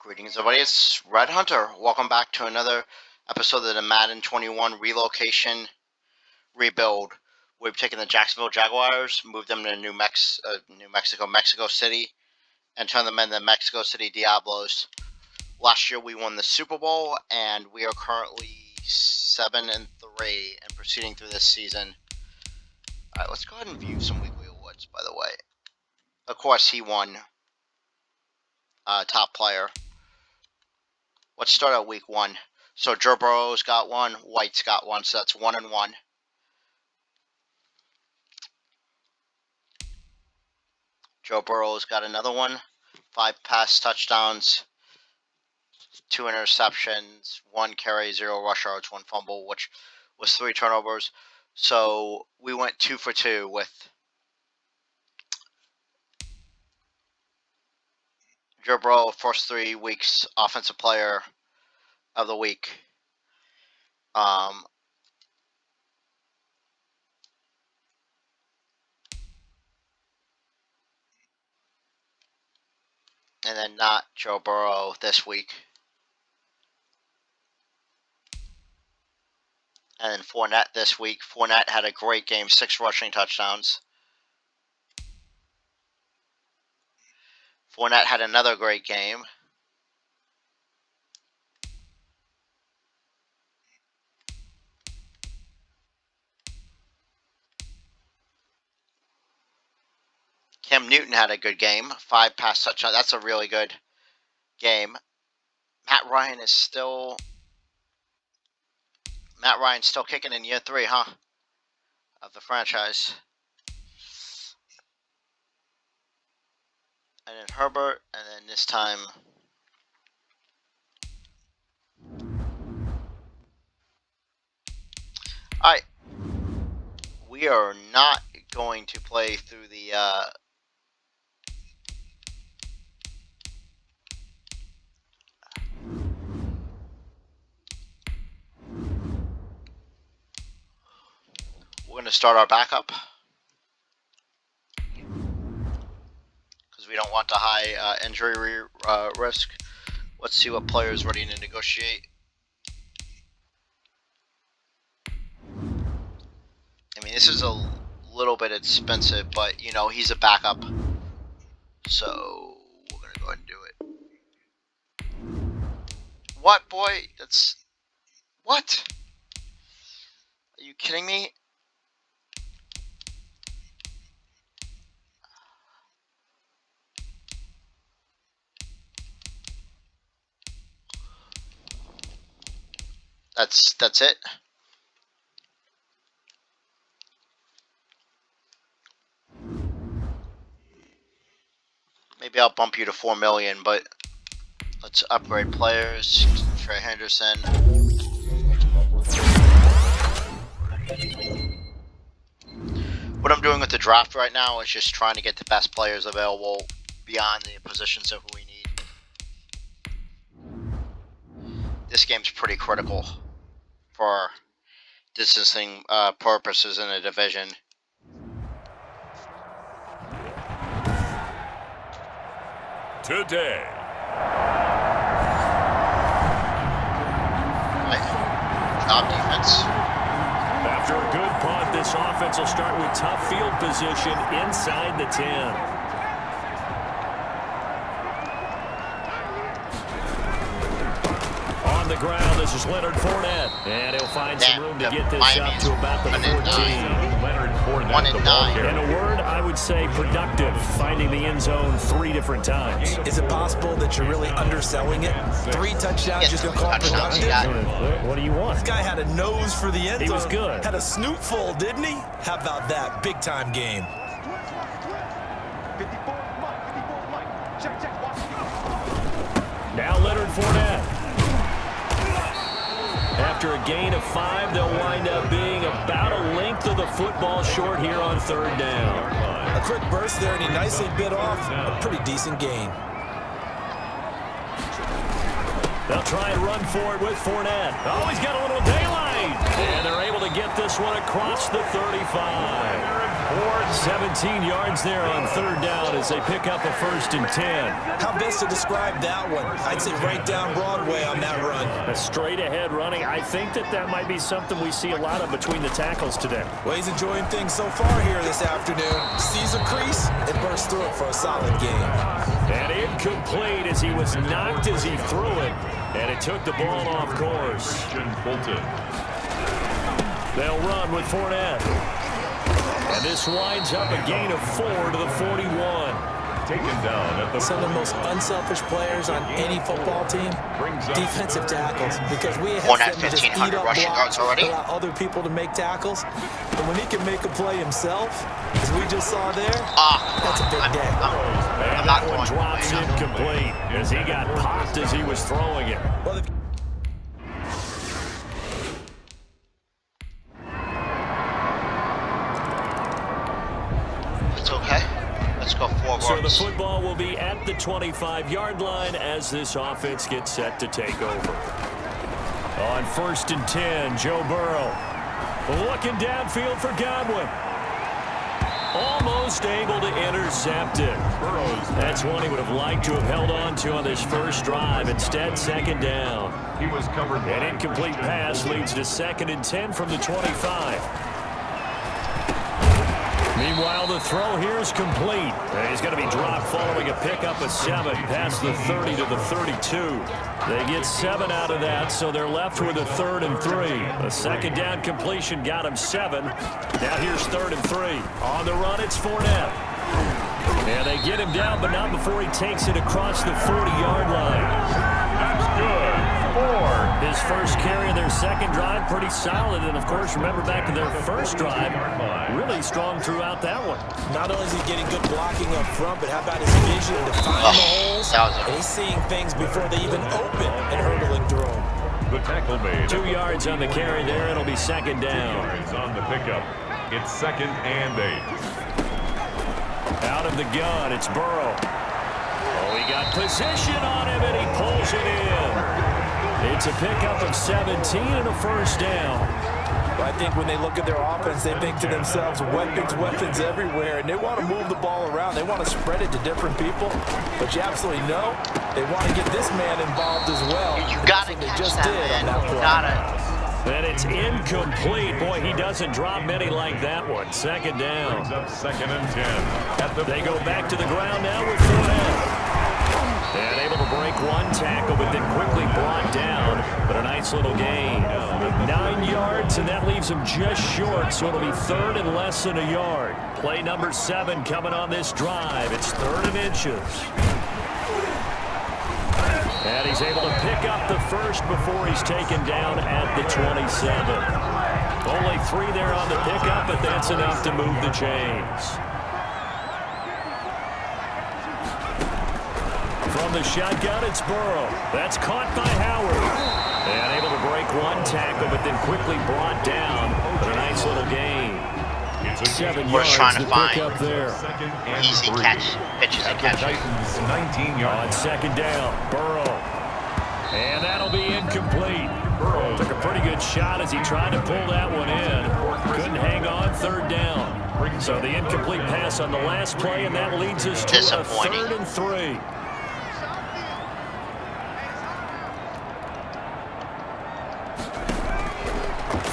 Greetings, everybody. It's Red Hunter. Welcome back to another episode of the Madden 21 Relocation Rebuild. We've taken the Jacksonville Jaguars, moved them to Mexico City, and turned them into Mexico City Diablos. Last year, we won the Super Bowl, and we are currently 7-3 and proceeding through this season. All right, let's go ahead and view some weekly awards. By the way, of course, he won top player. Let's start at week 1. So Joe Burrow's got one, White's got one, so that's 1 and 1. Joe Burrow's got another one, 5 pass touchdowns, 2 interceptions, 1 carry, 0 rush yards, 1 fumble, which was 3 turnovers. So we went 2 for 2 with Joe Burrow, first 3 weeks, offensive player of the week. And then not Joe Burrow this week. And then Fournette this week. Fournette had a great game, 6 rushing touchdowns. Fournette had another great game. Cam Newton had a good game, 5 pass touchdowns. That's a really good game. Matt Ryan's still kicking in year 3, huh? Of the franchise. And then Herbert, and then this time alright. We are not going to play through the we're going to start our backup because we don't want the high injury risk. Let's see what player's ready to negotiate. I mean, this is a little bit expensive, but you know, he's a backup, so we're going to go ahead and do it. What, boy? That's... What? Are you kidding me? That's it. Maybe I'll bump you to 4 million, but let's upgrade players. Trey Henderson. What I'm doing with the draft right now is just trying to get the best players available beyond the positions of who we need. This game's pretty critical for distancing purposes in a division. Today. Job defense. After a good punt, this offense will start with tough field position inside the 10. On the ground, this is Leonard Fournette. And he'll find some room to get this up to about the 14. Leonard Fournette, the ball carrier. In a word, I would say productive, finding the end zone 3 different times. Is it possible that you're really underselling it? 3 touchdowns just gonna call productive? What do you want? This guy had a nose for the end zone. He was good. Had a snoot full, didn't he? How about that? Big time game. Now Leonard Fournette. After a gain of 5, they'll wind up being about a length of the football short here on 3rd down. A quick burst there, and he nicely bit off a pretty decent gain. They'll try and run for it with Fournette. Oh, he's got a little daylight. And they're able to get this one across the 35. 17 yards there on third down as they pick up a 1st and 10. How best to describe that one? I'd say right down Broadway on that run. A straight ahead running. I think that might be something we see a lot of between the tackles today. Well, he's enjoying things so far here this afternoon. Sees a crease and bursts through it for a solid game. And incomplete as he was knocked as he threw it. And it took the ball off course. They'll run with Fournette. And this winds up a gain of 4 to the 41. Taken down at the Some of the most unselfish players on any football team, defensive tackles, because we have them just eat up blocks, allow other people to make tackles. And when he can make a play himself, as we just saw there, that's a big day. And that one drops incomplete as he got popped as he was throwing it. Well, so the football will be at the 25-yard line as this offense gets set to take over. On 1st and 10, Joe Burrow looking downfield for Godwin. Almost able to intercept it. That's one he would have liked to have held on to on this first drive. Instead, 2nd down. He was covered. An incomplete pass leads to 2nd and 10 from the 25. Meanwhile, the throw here is complete. He's going to be dropped following a pickup of 7 past the 30 to the 32. They get 7 out of that, so they're left with a 3rd and 3. A 2nd down completion got him 7. Now here's 3rd and 3. On the run, it's Fournette. And they get him down, but not before he takes it across the 40-yard line. That's good. 4. His first carry of their 2nd drive, pretty solid. And, of course, remember back to their first drive, really strong throughout that one. Not only is he getting good blocking up front, but how about his vision to find the holes? And he's seeing things before they even open and hurdling through them. The tackle made. 2 yards on the carry there. It'll be 2nd down. 2 yards on the pickup. It's 2nd and 8. Out of the gun, it's Burrow. Oh, he got position on him, and he pulls it in. It's a pickup of 17 and a 1st down. Well, I think when they look at their offense, they think to themselves, weapons everywhere, and they want to move the ball around. They want to spread it to different people, but you absolutely know they want to get this man involved as well. You got to catch just that, did man. On that You got it. And it's incomplete. Boy, he doesn't drop many like that one. 2nd down. Brings up 2nd and 10. They go back to the ground now with Fournette. And able to break one tackle, but then quickly brought down. But a nice little gain. 9 yards, and that leaves him just short, so it'll be 3rd and less than a yard. Play number 7 coming on this drive. It's 3rd and inches. And he's able to pick up the 1st before he's taken down at the 27. Only 3 there on the pickup, but that's enough to move the chains. From the shotgun, it's Burrow. That's caught by Howard. And able to break one tackle, but then quickly brought down. But a nice little gain. 7 We're yards trying to find pick up there. easy catch, pitches and catches. Titans 19 yards. On 2nd down, Burrow. And that'll be incomplete. Burrow took a pretty good shot as he tried to pull that one in. Couldn't hang on, 3rd down. So the incomplete pass on the last play, and that leads us to a 3rd and 3.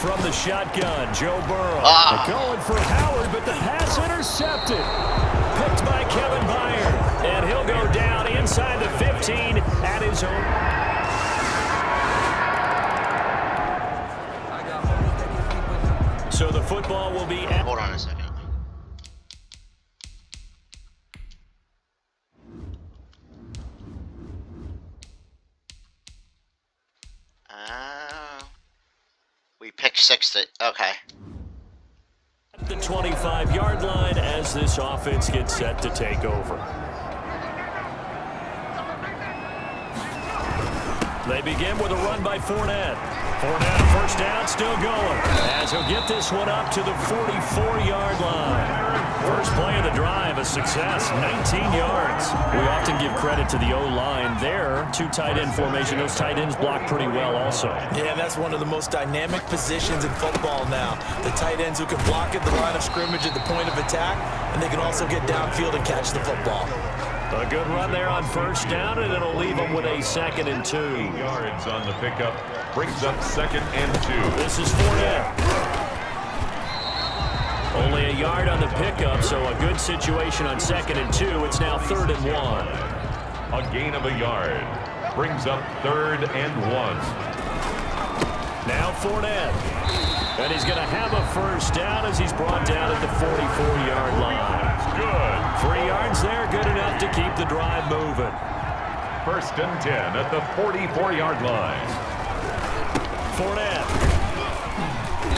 From the shotgun, Joe Burrow. Going for Howard, but the pass intercepted. Picked by Kevin Byard. And he'll go down inside the 15 at his own. So the football will be at... Hold on a second. We picked 6. Okay. The 25-yard line as this offense gets set to take over. They begin with a run by Fournette. Fournette, first down, still going. As he'll get this one up to the 44-yard line. First play of the drive, a success, 19 yards. We often give credit to the O-line there. Two tight end formation. Those tight ends block pretty well also. Yeah, that's one of the most dynamic positions in football now. The tight ends who can block at the line of scrimmage at the point of attack, and they can also get downfield and catch the football. A good run there on first down, and it'll leave them with a 2nd and 2. 8 yards on the pickup. Brings up 2nd and 2. This is Fournette. Only a yard on the pickup, so a good situation on 2nd and 2. It's now 3rd and 1. A gain of a yard. Brings up 3rd and 1. Now Fournette. And he's going to have a first down as he's brought down at the 44-yard line. Good. 3 yards there, good enough to keep the drive moving. 1st and 10 at the 44-yard line. Fournette.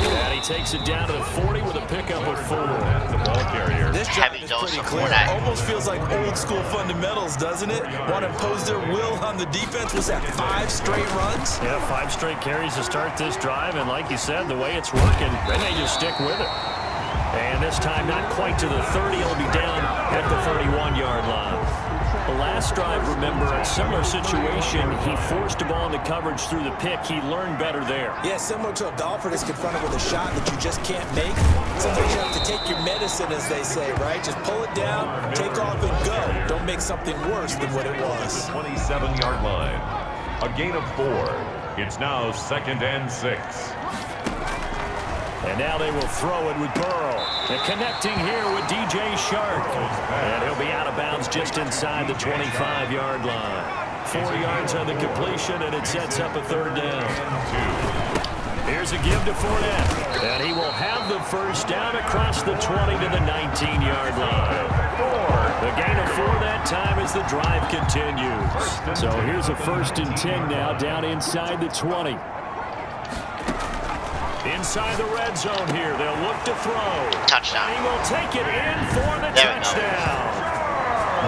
And he takes it down to the 40 with a pickup of 4. The ball carrier. This drive is pretty clear. Almost feels like old school fundamentals, doesn't it? Want to impose their will on the defense. Was that 5 straight runs? Yeah, 5 straight carries to start this drive. And like you said, the way it's working, they may just stick with it. And this time not quite to the 30. He'll be down at the 31-yard line. The last drive, remember, a similar situation. He forced a ball into coverage through the pick. He learned better there. Yeah, similar to a golfer that's confronted with a shot that you just can't make. Sometimes you have to take your medicine, as they say, right? Just pull it down, take off, and go. Don't make something worse than what it was. 27-yard line. A gain of 4. It's now 2nd and 6. And now they will throw it with Burrow. And connecting here with DJ Shark. And he'll be out of bounds just inside the 25-yard line. 4 yards on the completion, and it sets up a 3rd down. Here's a give to Fournette. And he will have the first down across the 20 to the 19-yard line. The gain of 4 that time as the drive continues. So here's a 1st and 10 now down inside the 20. Inside the red zone here. They'll look to throw. Touchdown. He will take it in for the touchdown.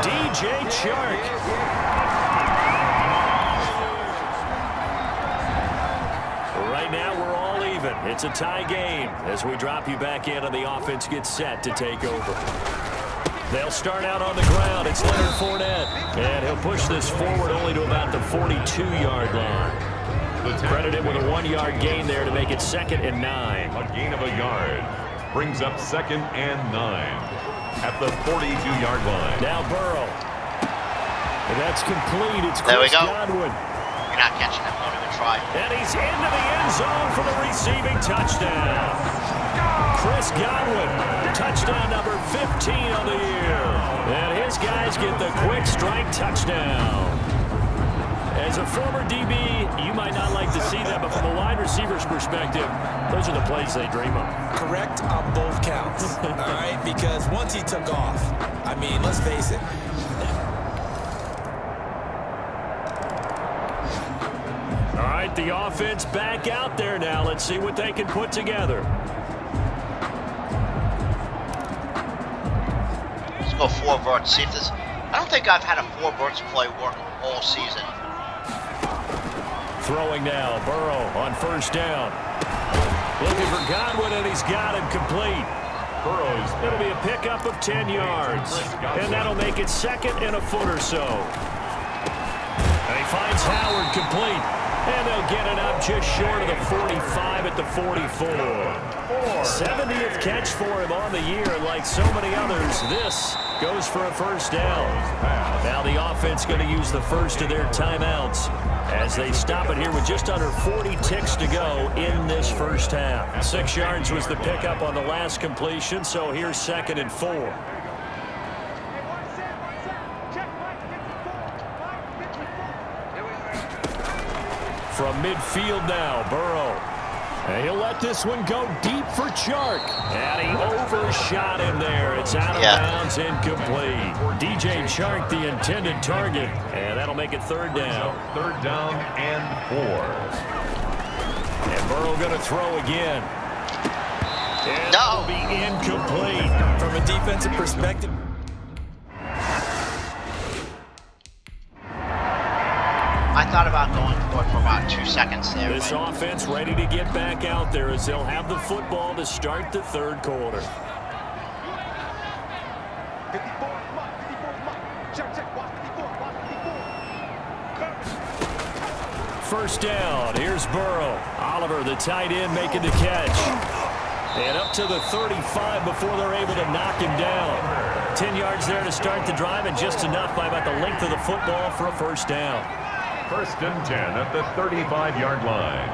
DJ Chark. Right now we're all even. It's a tie game as we drop you back in and the offense gets set to take over. They'll start out on the ground. It's Leonard Fournette. And he'll push this forward only to about the 42-yard line. Credited with a 1-yard gain there to make it 2nd and 9. A gain of a yard. Brings up 2nd and 9 at the 42-yard line. Now Burrow. And that's complete. It's there Chris we go. Godwin. You're not catching him. Don't even try. And he's into the end zone for the receiving touchdown. Chris Godwin, touchdown number 15 on the year. And his guys get the quick strike touchdown. As a former DB, you might not like to see that, but from a wide receiver's perspective, those are the plays they dream of. Correct on both counts, all right? Because once he took off, I mean, let's face it. All right, the offense back out there now. Let's see what they can put together. Let's go 4 verts. See if this... I don't think I've had a 4 verts play work all season. Throwing now, Burrow on first down. Looking for Godwin, and he's got him complete. Burrow's. It'll be a pickup of 10 yards. And that'll make it 2nd and a foot or so. And he finds Howard complete. And they'll get it up just short of the 45 at the 44. 70th catch for him on the year. Like so many others, this goes for a first down. Now the offense going to use the first of their timeouts as they stop it here with just under 40 ticks to go in this first half. 6 yards was the pickup on the last completion, so here's 2nd and 4. From midfield now, Burrow. And he'll let this one go deep for Chark. And he overshot him there. It's out of bounds, incomplete. DJ Chark, the intended target. And that'll make it 3rd down. 3rd down and 4. And Burrow going to throw again. And it'll be incomplete. From a defensive perspective, I thought about going for it for about 2 seconds there. This offense ready to get back out there as they'll have the football to start the third quarter. First down. Here's Burrow. Oliver, the tight end, making the catch. And up to the 35 before they're able to knock him down. 10 yards there to start the drive, and just enough by about the length of the football for a first down. First and 10 at the 35-yard line.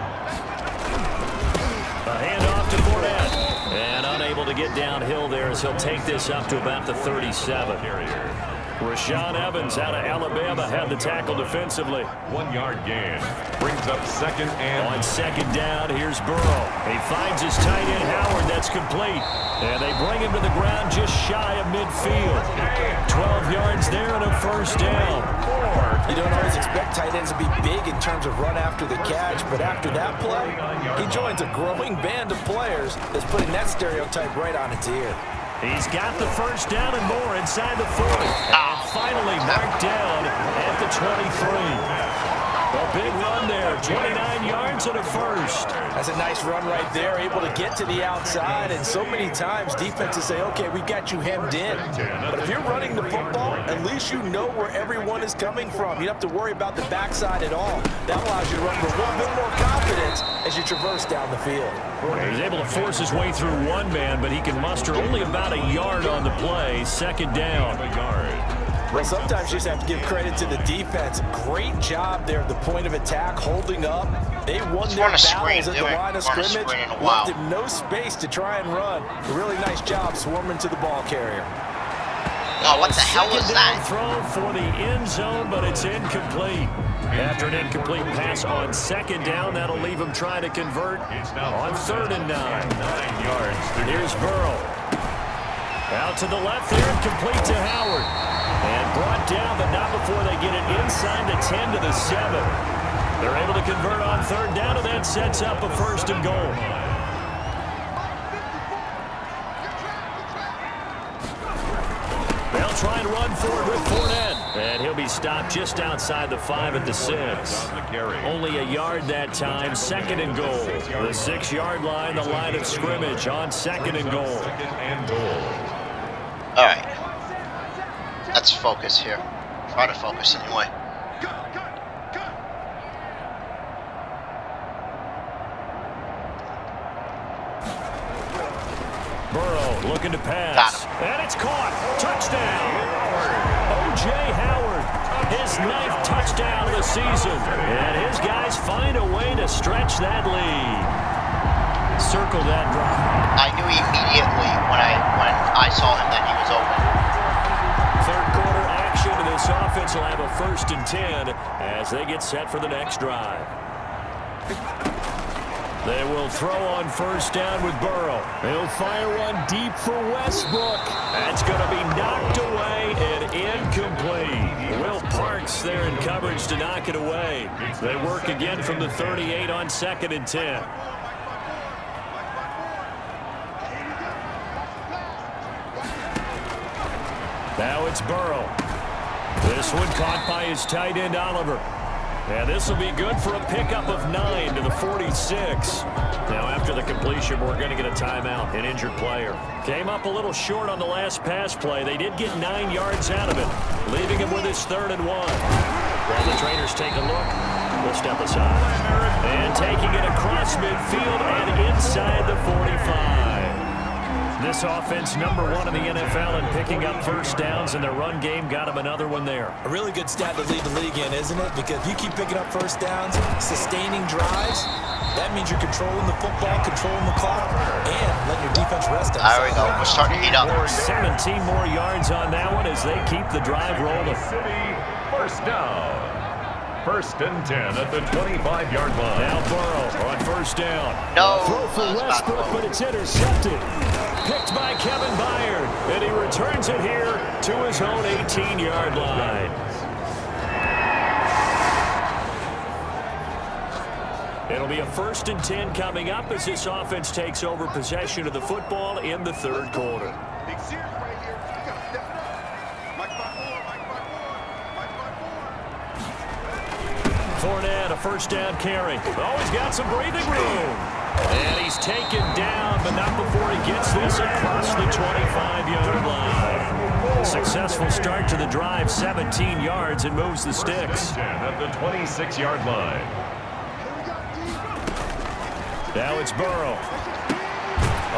A handoff to Fournette. And unable to get downhill there as he'll take this up to about the 37. Rashaan Evans out of Alabama had the tackle defensively. 1 yard gain. Brings up second and... On second down, here's Burrow. He finds his tight end Howard. That's complete. And they bring him to the ground just shy of midfield. 12 yards there and a first down. You don't always expect tight ends to be big in terms of run after the catch, but after that play, he joins a growing band of players that's putting that stereotype right on its ear. He's got the first down and more inside the 40. And finally marked down at the 23. A big run there, 29 yards and a first. That's a nice run right there, able to get to the outside, and so many times defenses say, okay, we got you hemmed in. But if you're running the football, at least you know where everyone is coming from. You don't have to worry about the backside at all. That allows you to run with a little bit more confidence as you traverse down the field. He's able to force his way through one man, but he can muster only about a yard on the play. Second down. Well, sometimes you just have to give credit to the defense. Great job there at the point of attack, holding up. They won their battles at the line of scrimmage. Left him no space to try and run. A really nice job swarming to the ball carrier. Oh, what the hell was that? Throw for the end zone, but it's incomplete. After an incomplete pass on second down, that'll leave him trying to convert on third and 9. 9 yards. Here's Burrow. Out to the left there and complete to Howard. And brought down, but not before they get it inside the 10 to the 7. They're able to convert on third down, and that sets up a first and goal. They'll try and run forward with Fournette. And he'll be stopped just outside the 5 at the 6. Only a yard that time, second and goal. The 6-yard line, the line of scrimmage on second and goal. All right. Let's focus here. Try to focus anyway. Burrow looking to pass. And it's caught. Touchdown. O.J. Howard, his 9th touchdown of the season. And his guys find a way to stretch that lead. Circle that drive. I knew immediately when I saw him that he was open. Third quarter action, and this offense will have a first and 10 as they get set for the next drive. They will throw on first down with Burrow. He'll fire one deep for Westbrook. That's going to be knocked away and incomplete. Will Parks there in coverage to knock it away. They work again from the 38 on second and 10. Now it's Burrow. This one caught by his tight end, Oliver. And this will be good for a pickup of 9 to the 46. Now after the completion, we're going to get a timeout, an injured player. Came up a little short on the last pass play. They did get 9 yards out of it, leaving him with his 3rd and 1. While the trainers take a look, we'll step aside. And taking it across midfield and inside the 45. This offense #1 in the NFL and picking up first downs, and their run game got him another one there. A really good stat to lead the league in, isn't it? Because if you keep picking up first downs, sustaining drives, that means you're controlling the football, controlling the clock, and letting your defense rest. There we go. We're starting to heat up. 17 more yards on that one as they keep the drive rolling. First down. First and 10 at the 25-yard line. Now Burrow on first down. No. Throw for Westbrook, but it's intercepted. Picked by Kevin Byard, and he returns it here to his own 18-yard line. It'll be a first and 10 coming up as this offense takes over possession of the football in the third quarter. Fournette, a first down carry. Oh, he's got some breathing room. And he's taken down, but not before he gets this across the 25-yard line. Successful start to the drive, 17 yards, and moves the sticks. At the 26-yard line. Now it's Burrow.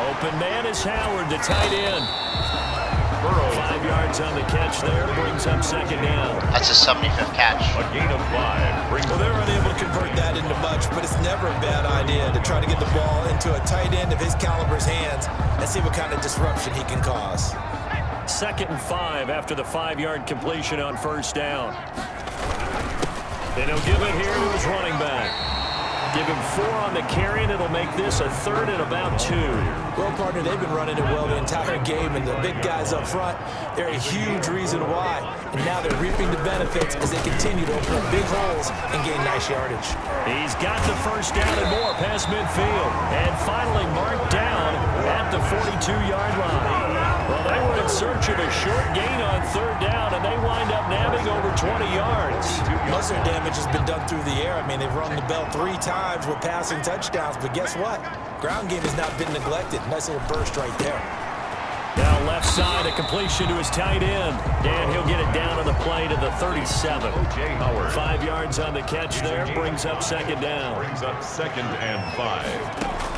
Open man is Howard, the tight end. Burrow, 5 yards on the catch there, brings up second down. That's a 75th catch. A gain of 5. Well, they're unable to convert that into much, but it's never a bad idea to try to get the ball into a tight end of his caliber's hands and see what kind of disruption he can cause. 2nd and 5 after the 5-yard completion on first down. And he'll give it here to his running back. Give him 4 on the carry, and it'll make this a 3rd and about 2. Well, partner, they've been running it well the entire game, and the big guys up front, they're a huge reason why. And now they're reaping the benefits as they continue to open up big holes and gain nice yardage. He's got the first down and more past midfield. And finally marked down at the 42-yard line. Well, they were in search of a short gain on 3rd down, and they wind up nabbing over 20 yards. Most of their damage has been done through the air. I mean, they've rung the bell 3 times with passing touchdowns, but guess what? Ground game has not been neglected. Nice little burst right there. Now left side, a completion to his tight end. And he'll get it down on the play to the 37. O.J. Howard. 5 yards on the catch there, brings up second down. Brings up 2nd and 5.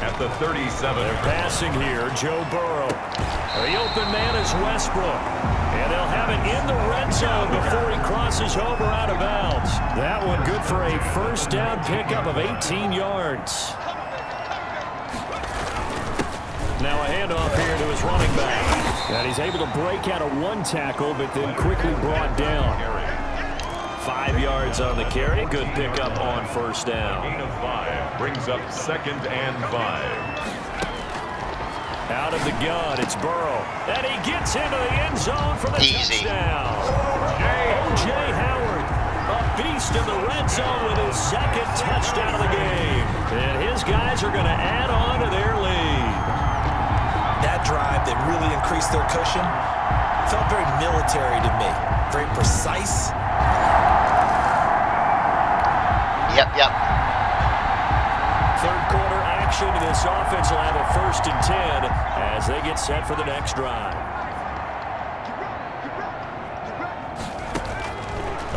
At the 37. They're passing here, Joe Burrow. The open man is Westbrook. And they'll have it in the red zone before he crosses over out of bounds. That one good for a first down pickup of 18 yards. Now a handoff here to his running back. And he's able to break out of 1 tackle, but then quickly brought down. 5 yards on the carry. Good pickup on first down. Gain of 5. Brings up 2nd and 5. Out of the gun, it's Burrow. And he gets into the end zone for the touchdown. O.J. Howard, a beast in the red zone with his 2nd touchdown of the game. And his guys are going to add on to their lead. That drive that really increased their cushion felt very military to me. Very precise. Yep. 3rd quarter action. This offense will have a 1st and 10 as they get set for the next drive.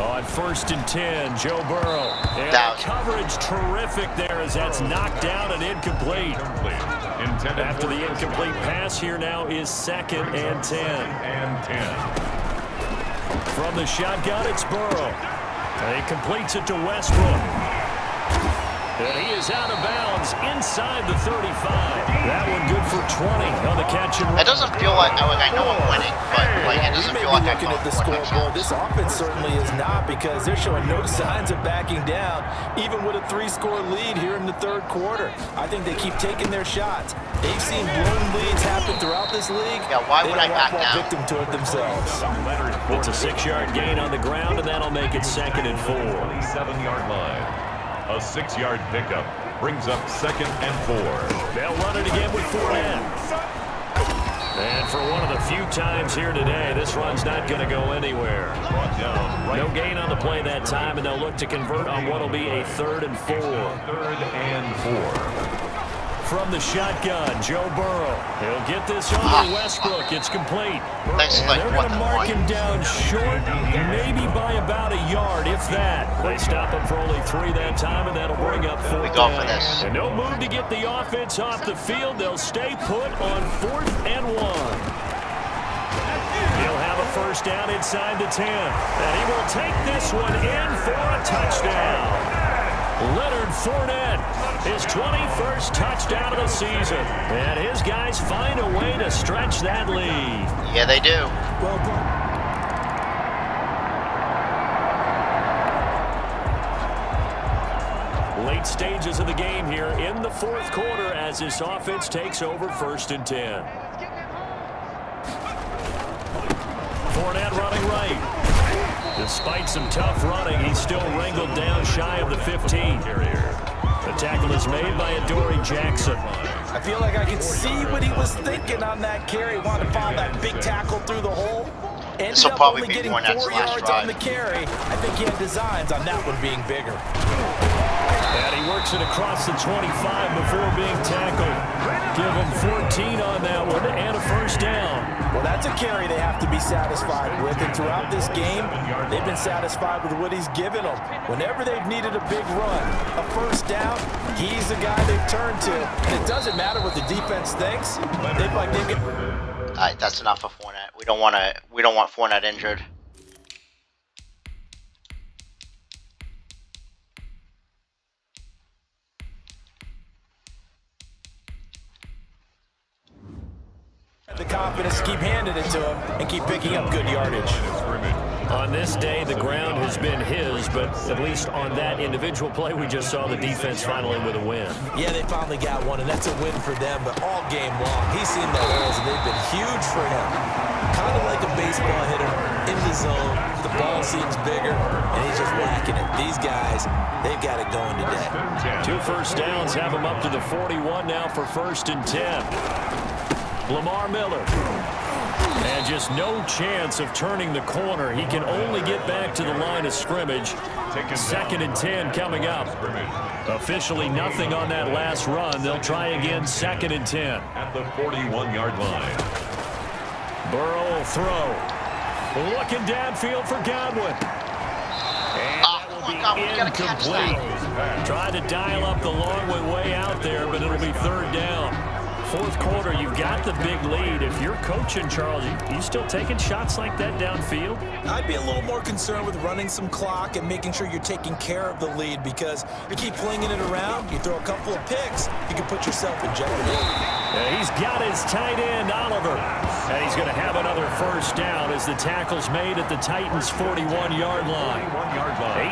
On 1st and 10, Joe Burrow. And coverage terrific there as that's knocked down and incomplete. After the incomplete pass, here now is 2nd and 10. From the shotgun, it's Burrow. And he completes it to Westbrook. And he is out of bounds inside the 35. That one good for 20 on the catch and run. It doesn't feel like I know I'm winning, but like it doesn't feel like I'm looking at the scoreboard. This offense certainly is not, because they're showing no signs of backing down, even with a 3-score lead here in the 3rd quarter. I think they keep taking their shots. They've seen blown leads happen throughout this league. Yeah, why would I back down? Victim to it themselves. It's a 6-yard gain on the ground, and that'll make it 2nd and 4. 27-yard line. A 6-yard pickup brings up 2nd and 4. They'll run it again with Fournette. And for one of the few times here today, this run's not going to go anywhere. No gain on the play that time, and they'll look to convert on what will be a 3rd and 4. 3rd and 4. From the shotgun, Joe Burrow. He'll get this over Westbrook. It's complete. Thanks, and they're going to mark him down short, maybe by about a yard, if that. They stop him for only 3 that time, and that'll bring up 4th We go down. for this. And no move to get the offense off the field. They'll stay put on 4th and 1. He'll have a first down inside the 10. And he will take this one in for a touchdown. Leonard Fournette, his 21st touchdown of the season. And his guys find a way to stretch that lead. Yeah, they do. Late stages of the game here in the 4th quarter as this offense takes over 1st and 10. Fournette running right. Despite some tough running, he's still wrangled down shy of the 15. The tackle is made by Adoree Jackson. I feel like I can see what he was thinking on that carry. Wanted to follow that big tackle through the hole. This will probably be getting Fournette's 4 last yards on the drive. carry. I think he had designs on that one being bigger. And he works it across the 25 before being tackled. Give him 14 on that one and a first down. Well, that's a carry they have to be satisfied with. And throughout this game, they've been satisfied with what he's given them. Whenever they've needed a big run, a first down, he's the guy they've turned to. And it doesn't matter what the defense thinks. All right, that's enough of Fournette. We don't want Fournette injured. The confidence to keep handing it to him and keep picking up good yardage. On this day, the ground has been his, but at least on that individual play, we just saw the defense finally with a win. Yeah, they finally got one, and that's a win for them, but all game long, he's seen the holes, and they've been huge for him. Kind of like a baseball hitter in the zone. The ball seems bigger, and he's just whacking it. These guys, they've got it going today. 2 first downs have him up to the 41 now for 1st and 10. Lamar Miller. And just no chance of turning the corner. He can only get back to the line of scrimmage. 2nd and 10 coming up. Officially nothing on that last run. They'll try again 2nd and 10. At the 41-yard line. Burrow will throw. Looking downfield for Godwin. And that will be incomplete. Tried to dial up the long way out there, but it'll be 3rd down. 4th quarter, you've got the big lead. If you're coaching, Charles, you still taking shots like that downfield? I'd be a little more concerned with running some clock and making sure you're taking care of the lead, because you keep flinging it around, you throw a couple of picks, you can put yourself in jeopardy. Yeah, he's got his tight end, Oliver. And he's going to have another first down as the tackle's made at the Titans' 41-yard line.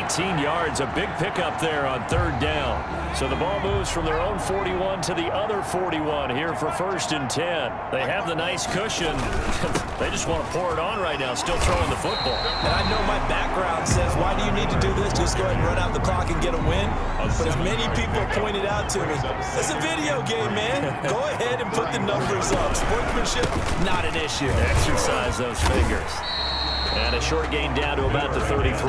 18 yards, a big pickup there on 3rd down. So the ball moves from their own 41 to the other 41 here for 1st and 10. They have the nice cushion. They just want to pour it on right now, still throwing the football. And I know my background says, why do you need to do this? Just go ahead and run out the clock and get a win. But as many people pointed out to me, it's a video game, man. Go ahead and put the numbers up. Sportsmanship, not an issue. Exercise those fingers. And a short gain down to about the 33.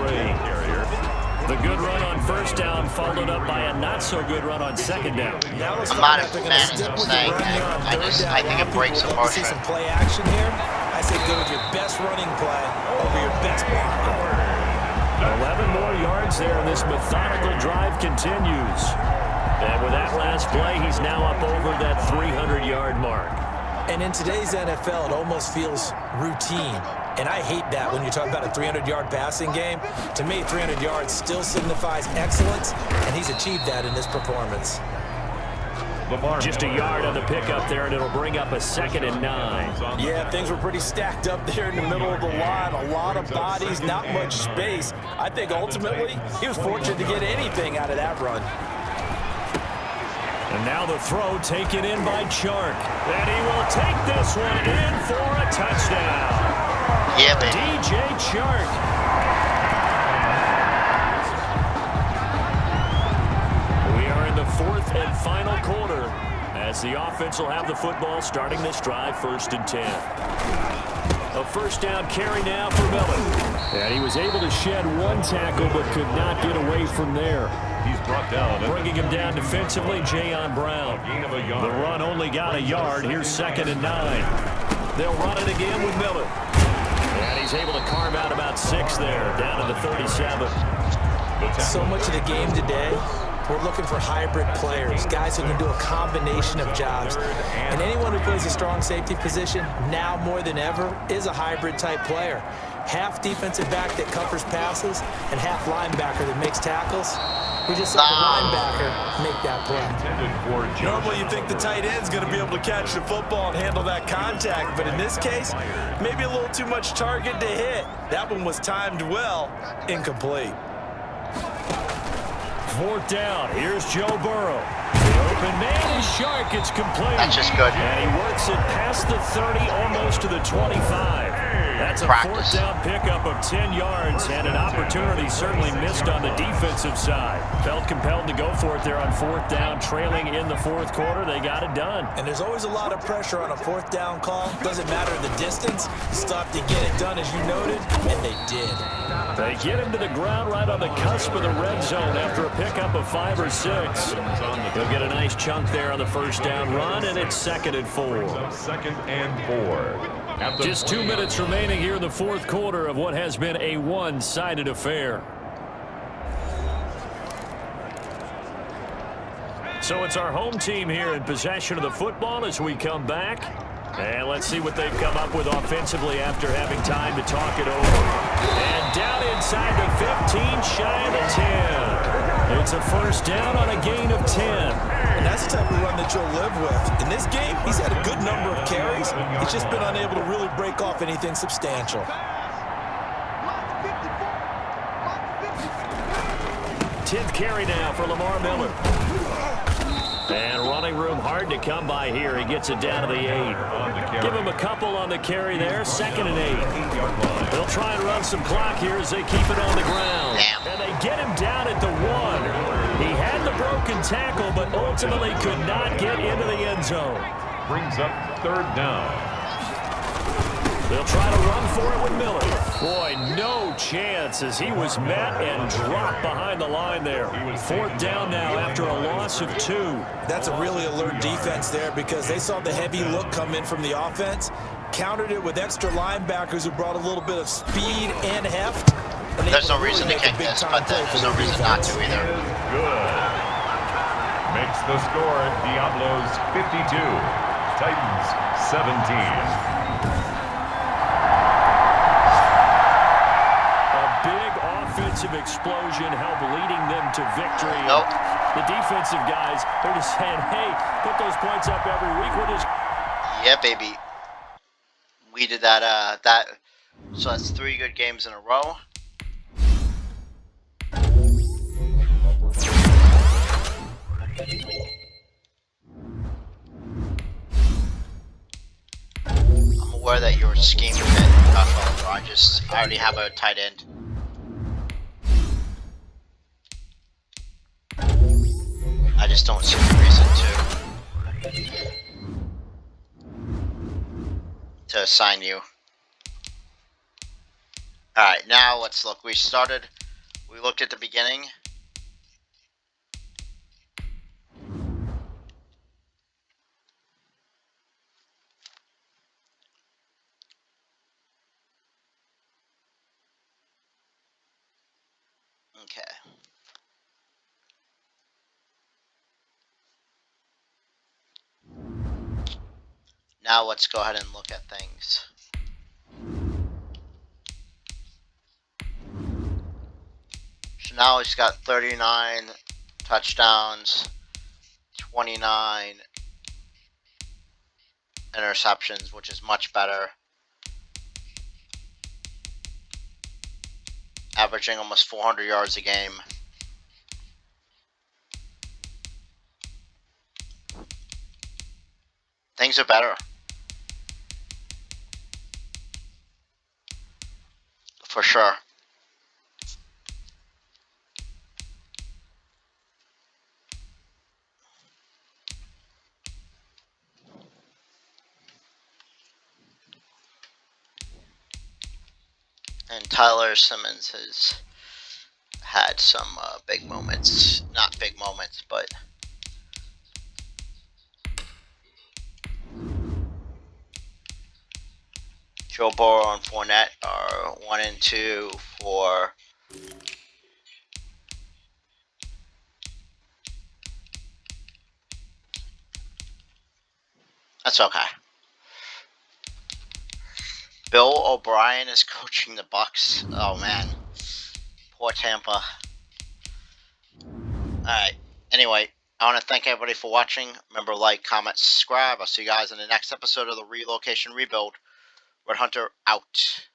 The good run on 1st down followed up by a not-so-good run on 2nd down. I'm not a fan of saying that. I think it breaks the motion. See some play action here. I say go with your best running play over your best blocker. 11 more yards there, and this methodical drive continues. And with that last play, he's now up over that 300-yard mark. And in today's NFL, it almost feels routine. And I hate that when you talk about a 300-yard passing game. To me, 300 yards still signifies excellence, and he's achieved that in this performance. Just a yard on the pickup there, and it'll bring up a 2nd and 9. Yeah, things were pretty stacked up there in the middle of the line. A lot of bodies, not much space. I think ultimately he was fortunate to get anything out of that run. And now the throw taken in by Chark. And he will take this one in for a touchdown. Yeah, baby. DJ Chark. We are in the 4th and final quarter as the offense will have the football starting this drive 1st and 10. A first down carry now for Miller. And he was able to shed 1 tackle but could not get away from there. He's brought down. Bringing him down defensively, Jayon Brown. The run only got a yard. Here's 2nd and 9. They'll run it again with Miller. And he's able to carve out about 6 there, down to the 37. So much of the game today, we're looking for hybrid players, guys who can do a combination of jobs. And anyone who plays a strong safety position, now more than ever, is a hybrid type player. Half defensive back that covers passes and half linebacker that makes tackles. We just saw the linebacker make that play. Normally you think the tight end's going to be able to catch the football and handle that contact, but in this case, maybe a little too much target to hit. That one was timed well, incomplete. 4th down, here's Joe Burrow. The open man is Chark, it's complete. That's just good. And he works it past the 30, almost to the 25. That's a practice. 4th down pickup of 10 yards and an opportunity certainly missed on the defensive side. Felt compelled to go for it there on 4th down, trailing in the 4th quarter. They got it done. And there's always a lot of pressure on a 4th down call. Doesn't matter the distance. Stop to get it done, as you noted, and they did. They get him to the ground right on the cusp of the red zone after a pickup of 5 or 6. He'll get a nice chunk there on the 1st down run, and it's 2nd and 4. 2nd and 4. Just 2 minutes remaining here in the 4th quarter of what has been a one-sided affair. So it's our home team here in possession of the football as we come back. And let's see what they've come up with offensively after having time to talk it over. And down inside the 15, shy of the 10. It's a 1st down on a gain of 10. And that's the type of run that you'll live with. In this game, he's had a good number of carries. He's just been unable to really break off anything substantial. 10th carry now for Lamar Miller. And running room hard to come by here. He gets it down to the 8. Give him a couple on the carry there. 2nd and 8. They'll try and run some clock here as they keep it on the ground. And they get him down at the 1. He had the broken tackle, but ultimately could not get into the end zone. Brings up 3rd down. They'll try to run for it with Miller. Boy, no chance as he was met and dropped behind the line there. 4th down now after a loss of 2. That's a really alert defense there because they saw the heavy look come in from the offense, countered it with extra linebackers who brought a little bit of speed and heft. And there's no reason to kick this, but there's no reason not to either. Good. Makes the score Diablos 52, Titans 17. Offensive explosion helped leading them to victory. Nope. The defensive guys, they're just saying, hey, put those points up every week. We'll just... Yeah, baby. We did that, so that's 3 good games in a row. I'm aware that you're scheming a bit, I already have a tight end. I just don't see the reason to assign you. Alright, now let's look. We looked at the beginning. Okay. Now let's go ahead and look at things. So now he's got 39 touchdowns, 29 interceptions, which is much better. Averaging almost 400 yards a game. Things are better. For sure. And Tyler Simmons has had some big moments. Not big moments, but Joe Burrow and Fournette are 1 and 2 for that's okay. Bill O'Brien is coaching the Bucks. Oh man, poor Tampa. Alright, anyway, I want to thank everybody for watching. Remember, like, comment, subscribe. I'll see you guys in the next episode of the Relocation Rebuild. Red Hunter out.